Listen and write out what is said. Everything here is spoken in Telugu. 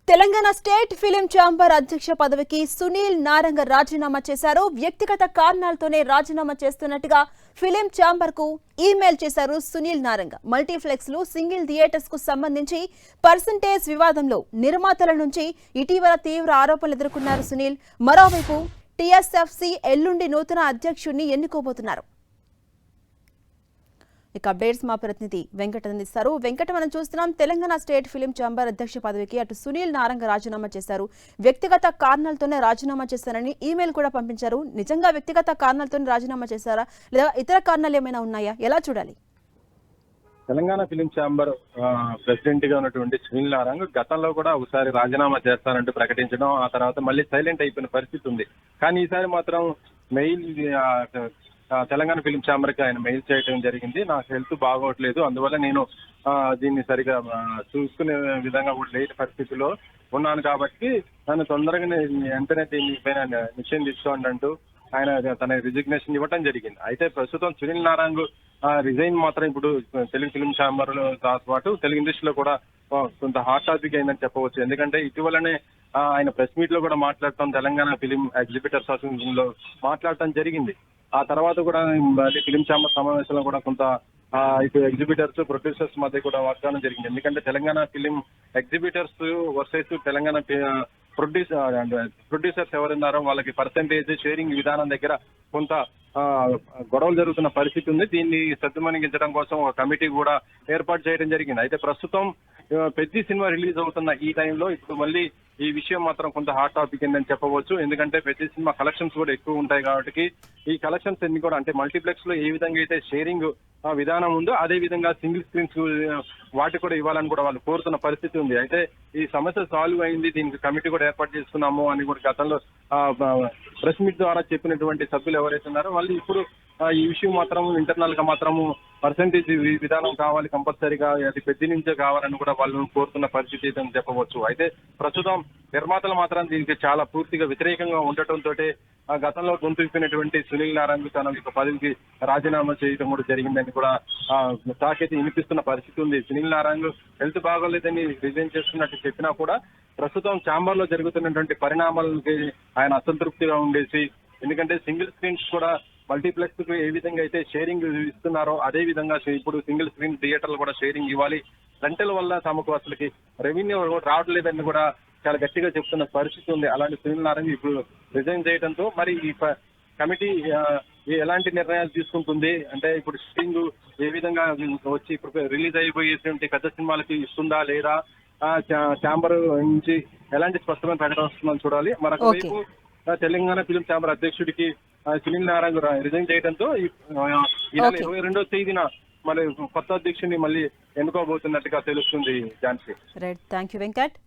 తెలంగాణ స్టేట్ ఫిలిం ఛాంబర్ అధ్యక్ష పదవికి సునీల్ నారంగ రాజీనామా చేశారు. వ్యక్తిగత కారణాలతోనే రాజీనామా చేస్తున్నట్టుగా ఫిలిం ఛాంబర్ కు ఈమెయిల్ చేశారు సునీల్ నారంగ. మల్టీప్లెక్స్ లు, సింగిల్ థియేటర్స్ కు సంబంధించి పర్సంటేజ్ వివాదంలో నిర్మాతల నుంచి ఇటీవల తీవ్ర ఆరోపణలు ఎదుర్కొన్నారు సునీల్. మరోవైపు టీఎస్ఎఫ్సీ ఎల్లుండి నూతన అధ్యక్షుడిని ఎన్నుకోబోతున్నారు. ఇక అప్డేట్స్ మా ప్రతినిధి వెంకట అందిస్తారు. వెంకట, మనం చూస్తున్నాం తెలంగాణ స్టేట్ ఫిలిం ఛాంబర్ అధ్యక్ష పదవికి అటు సునీల్ నారంగ రాజీనామా చేశారు. వ్యక్తిగత కారణాలతోనే రాజీనామా చేశారని ఈమెయిల్ కూడా పంపించారు. నిజంగా వ్యక్తిగత కారణాలతోనే రాజీనామా చేశారా లేదా ఇతర కారణాలు ఏమైనా ఉన్నాయా? ఎలా చూడాలి? తెలంగాణ ఫిలిం ఛాంబర్ ప్రెసిడెంట్ గా ఉన్నటువంటి సునీల్ నారంగ్ గతంలో కూడా ఒకసారి రాజీనామా చేస్తానంటూ ప్రకటించడం, ఆ తర్వాత మళ్ళీ సైలెంట్ అయిపోయిన పరిస్థితి ఉంది. కానీ ఈసారి మాత్రం మెయిల్ తెలంగాణ ఫిలిం ఛాంబర్ కి ఆయన మెయిల్ చేయడం జరిగింది. నాకు హెల్త్ బాగోట్లేదు, అందువల్ల నేను దీన్ని సరిగా చూసుకునే విధంగా కూడా లేని పరిస్థితిలో ఉన్నాను, కాబట్టి నన్ను తొందరగా వెంటనే దీనిపైన నిశ్చయం తీసుకోండి అంటూ ఆయన తన రిజిగ్నేషన్ ఇవ్వటం జరిగింది. అయితే ప్రస్తుతం సునీల్ నారంగ్ రిజైన్ మాత్రం ఇప్పుడు తెలుగు ఫిలిం ఛాంబర్ తో పాటు తెలుగు ఇండస్ట్రీలో కూడా కొంత హాట్ టాపిక్ అయిందని చెప్పవచ్చు. ఎందుకంటే ఇటీవలనే ఆయన ప్రెస్ మీట్ లో కూడా మాట్లాడటం, తెలంగాణ ఫిలిం ఎగ్జిబిటర్స్ అసోసియేషన్ లో మాట్లాడటం జరిగింది. ఆ తర్వాత కూడా ఫిలిం ఛాంబర్ సమావేశంలో కూడా కొంత ఇటు ఎగ్జిబిటర్స్, ప్రొడ్యూసర్స్ మధ్య కూడా వాగ్దానం జరిగింది. ఎందుకంటే Telangana film exhibitors versus Telangana producers ఎవరున్నారో వాళ్ళకి పర్సంటేజ్ షేరింగ్ విధానం దగ్గర కొంత గొడవలు జరుగుతున్న పరిస్థితి ఉంది. దీన్ని సద్దుమణిగించడం కోసం ఒక కమిటీ కూడా ఏర్పాటు చేయడం జరిగింది. అయితే ప్రస్తుతం పెద్ద సినిమా రిలీజ్ అవుతున్న ఈ టైంలో ఇప్పుడు మళ్ళీ ఈ విషయం మాత్రం కొంత హాట్ టాపిక్ ఏందని చెప్పవచ్చు. ఎందుకంటే పెద్ద సినిమా కలెక్షన్స్ కూడా ఎక్కువ ఉంటాయి కాబట్టి ఈ కలెక్షన్స్ అన్ని కూడా అంటే మల్టీప్లెక్స్ లో ఏ విధంగా అయితే షేరింగ్ విధానం ఉందో అదే విధంగా సింగిల్ స్క్రీన్స్ వాటి కూడా ఇవ్వాలని కూడా వాళ్ళు కోరుతున్న పరిస్థితి ఉంది. అయితే ఈ సమస్య సాల్వ్ అయింది, దీనికి కమిటీ కూడా ఏర్పాటు చేసుకున్నాము అని కూడా గతంలో ప్రెస్ మీట్ ద్వారా చెప్పినటువంటి సభ్యులు ఎవరైతే ఉన్నారో వాళ్ళు ఇప్పుడు ఈ విషయం మాత్రం ఇంటర్నల్ గా మాత్రము పర్సంటేజ్ విధానం కావాలి, కంపల్సరీగా అది పెద్ద నుంచే కావాలని కూడా వాళ్ళు కోరుతున్న పరిస్థితి అని చెప్పవచ్చు. అయితే ప్రస్తుతం నిర్మాతలు మాత్రం దీనికి చాలా పూర్తిగా వ్యతిరేకంగా ఉండటంతో గతంలో గొంతు విప్పినటువంటి సునీల్ నారంగ్ తన యొక్క పదవికి రాజీనామా చేయడం కూడా జరిగిందని కూడా తాకైతే వినిపిస్తున్న పరిస్థితి ఉంది. సునీల్ నారంగ్ హెల్త్ బాగోలేదని రిజైన్ చేస్తున్నట్టు చెప్పినా కూడా ప్రస్తుతం ఛాంబర్ లో జరుగుతున్నటువంటి పరిణామాలకి ఆయన అసంతృప్తిగా ఉండేసి, ఎందుకంటే సింగిల్ స్క్రీన్స్ కూడా మల్టీప్లెక్స్ కు ఏ విధంగా అయితే షేరింగ్ ఇస్తున్నారో అదే విధంగా ఇప్పుడు సింగిల్ స్క్రీన్ థియేటర్లు కూడా షేరింగ్ ఇవ్వాలి, రెంటల్ వల్ల తమకు అసలుకి రెవెన్యూ రావట్లేదని కూడా చాలా గట్టిగా చెప్తున్న పరిస్థితి ఉంది. అలాంటి సునీల్ నారంగ్ ఇప్పుడు రిజైన్ చేయడంతో మరి ఈ కమిటీ ఎలాంటి నిర్ణయాలు తీసుకుంటుంది అంటే ఇప్పుడు షేరింగ్ ఏ విధంగా వచ్చి ఇప్పుడు రిలీజ్ అయిపోయేటువంటి పెద్ద సినిమాలకి ఇస్తుందా లేదా, ఛాంబర్ నుంచి ఎలాంటి స్పష్టమైన ప్రకటన వస్తుందని చూడాలి. మరొక వైపు తెలంగాణ ఫిలిం ఛాంబర్ అధ్యక్షుడికి సునీల్ నారంగ్ రిజైన్ చేయడంతో ఈ నెల 22వ తేదీన మళ్ళీ కొత్త అధ్యక్షుడిని మళ్ళీ ఎన్నుకోబోతున్నట్టుగా తెలుస్తుంది. ఝాన్సీ. Right, thank you Venkat.